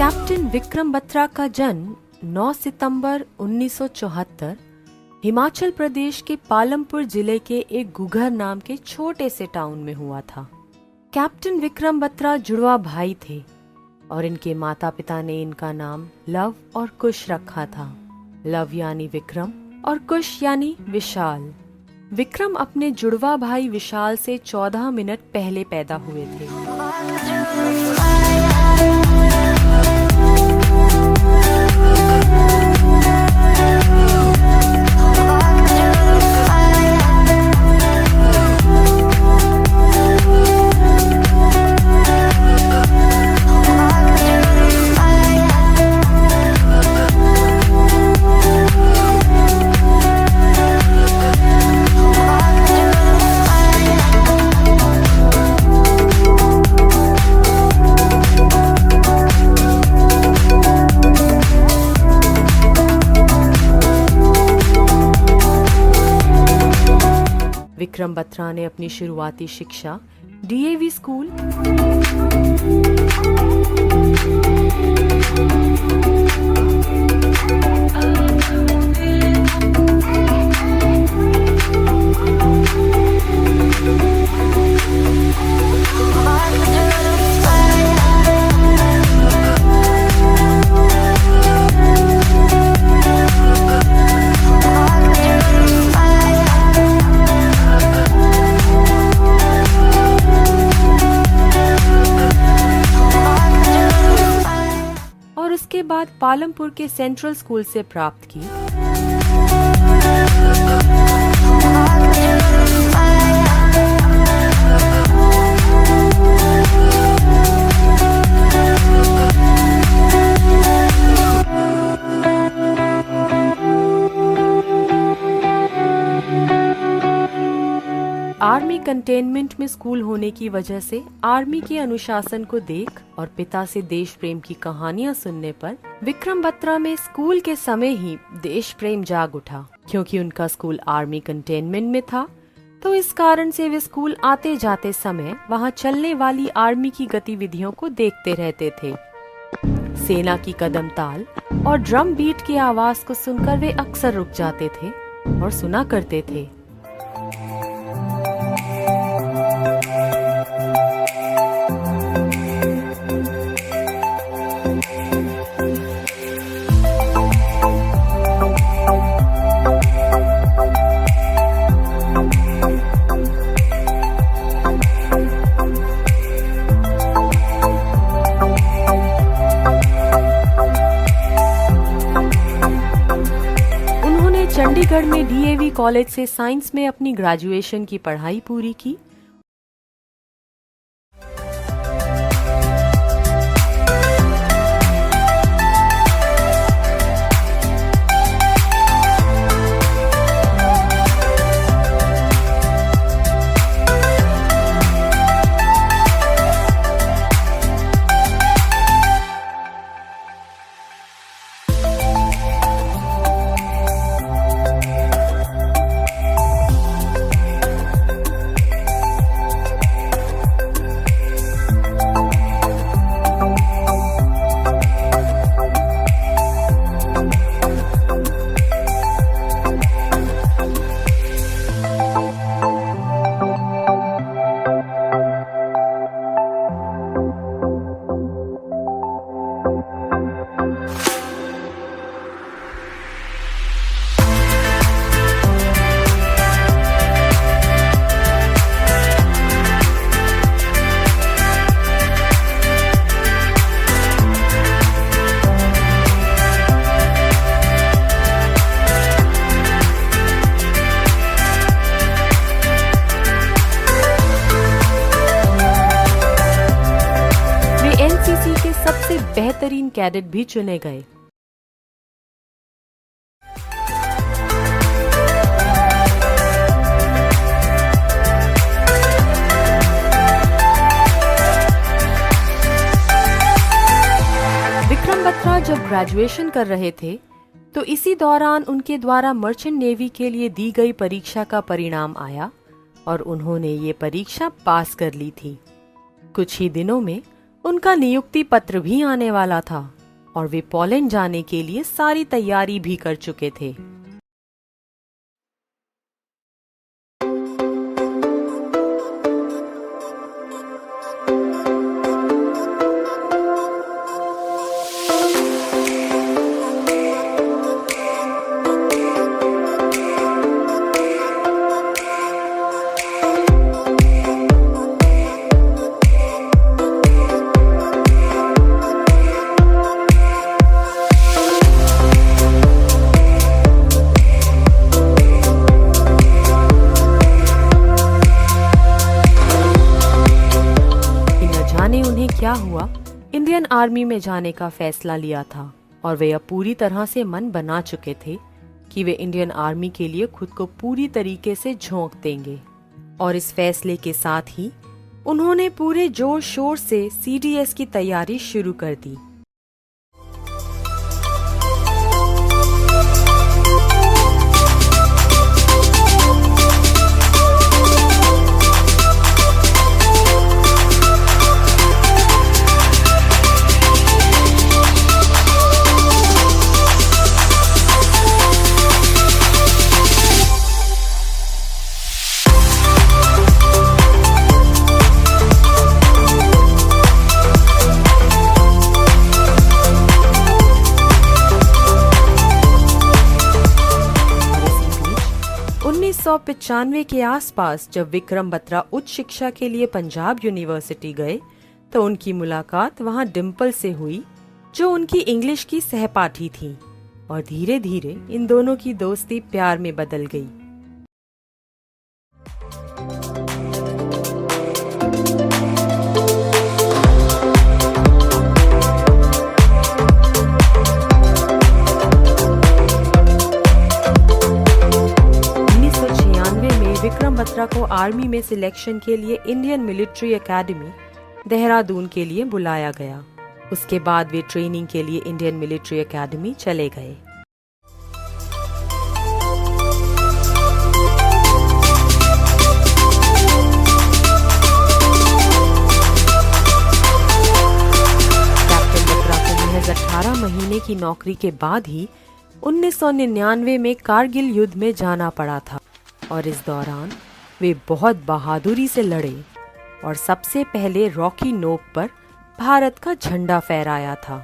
Captain Vikram Batra का जन्म 9 सितंबर 1974 हिमाचल प्रदेश के पालमपुर जिले के एक घुघर नाम के छोटे से टाउन में हुआ था। कैप्टन विक्रम बत्रा जुड़वा भाई थे और इनके माता पिता ने इनका नाम लव और कुश रखा था। लव यानी विक्रम और कुश यानी विशाल। विक्रम अपने जुड़वा भाई विशाल से 14 मिनट पहले पैदा हुए थे। विक्रम बत्रा ने अपनी शुरुआती शिक्षा डीएवी स्कूल के बाद पालमपुर के सेंट्रल स्कूल से प्राप्त की। आर्मी कंटेनमेंट में स्कूल होने की वजह से आर्मी के अनुशासन को देख और पिता से देश प्रेम की कहानियां सुनने पर विक्रम बत्रा में स्कूल के समय ही देश प्रेम जाग उठा। क्योंकि उनका स्कूल आर्मी कंटेनमेंट में था तो इस कारण से वे स्कूल आते जाते समय वहां चलने वाली आर्मी की गतिविधियों को देखते रहते थे। सेना की कदम ताल और ड्रम बीट की आवाज को सुनकर वे अक्सर रुक जाते थे और सुना करते थे। चंडीगढ़ में डीएवी कॉलेज से साइंस में अपनी ग्रेजुएशन की पढ़ाई पूरी की। सबसे बेहतरीन कैडेट भी चुने गए। विक्रम बत्रा जब ग्रेजुएशन कर रहे थे तो इसी दौरान उनके द्वारा मर्चेंट नेवी के लिए दी गई परीक्षा का परिणाम आया और उन्होंने ये परीक्षा पास कर ली थी। कुछ ही दिनों में उनका नियुक्ति पत्र भी आने वाला था। और वे पोलैंड जाने के लिए सारी तैयारी भी कर चुके थे। क्या हुआ, इंडियन आर्मी में जाने का फैसला लिया था और वे अब पूरी तरह से मन बना चुके थे कि वे इंडियन आर्मी के लिए खुद को पूरी तरीके से झोंक देंगे। और इस फैसले के साथ ही उन्होंने पूरे जोर शोर से CDS की तैयारी शुरू कर दी। के आसपास जब विक्रम बत्रा उच्च शिक्षा के लिए पंजाब यूनिवर्सिटी गए तो उनकी मुलाकात वहां डिम्पल से हुई, जो उनकी इंग्लिश की सहपाठी थी, और धीरे धीरे इन दोनों की दोस्ती प्यार में बदल गई। विक्रम बत्रा को आर्मी में सिलेक्शन के लिए इंडियन मिलिट्री एकेडमी देहरादून के लिए बुलाया गया। उसके बाद वे ट्रेनिंग के लिए इंडियन मिलिट्री एकेडमी चले गए। कैप्टन बत्रा को महज 18 महीने की नौकरी के बाद ही 1999 में कारगिल युद्ध में जाना पड़ा था, और इस दौरान वे बहुत बहादुरी से लड़े और सबसे पहले रॉकी नोक पर भारत का झंडा फहराया था।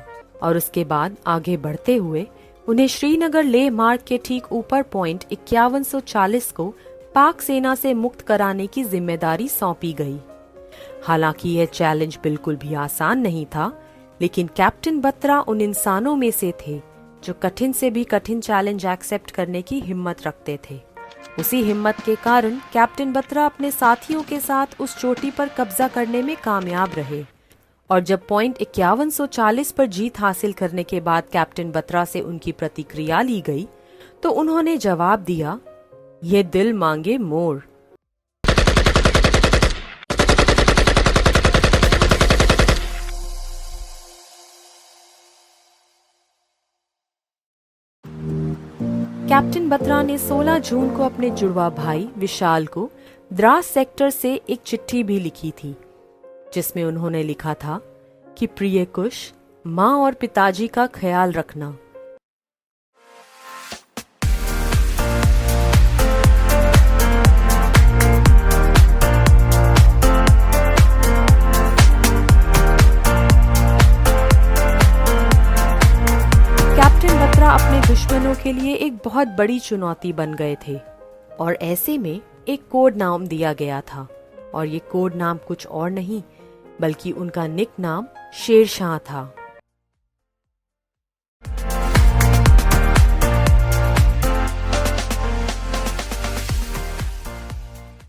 और उसके बाद आगे बढ़ते हुए उन्हें श्रीनगर लेह मार्ग के ठीक ऊपर पॉइंट 5140 को पाक सेना से मुक्त कराने की जिम्मेदारी सौंपी गई। हालांकि यह चैलेंज बिल्कुल भी आसान नहीं था, लेकिन कैप्टन बत्रा उन इंसानों में से थे जो कठिन से भी कठिन चैलेंज एक्सेप्ट करने की हिम्मत रखते थे। उसी हिम्मत के कारण कैप्टन बत्रा अपने साथियों के साथ उस चोटी पर कब्जा करने में कामयाब रहे, और जब पॉइंट 5140 पर जीत हासिल करने के बाद कैप्टन बत्रा से उनकी प्रतिक्रिया ली गई तो उन्होंने जवाब दिया, ये दिल मांगे मोर। कैप्टन बत्रा ने 16 जून को अपने जुड़वा भाई विशाल को द्रास सेक्टर से एक चिट्ठी भी लिखी थी, जिसमें उन्होंने लिखा था कि प्रिय कुश, माँ और पिताजी का ख्याल रखना। अपने दुश्मनों के लिए एक बहुत बड़ी चुनौती बन गए थे, और ऐसे में एक कोड नाम दिया गया था, और ये कोड नाम कुछ और नहीं बल्कि उनका निक नाम शेरशाह था।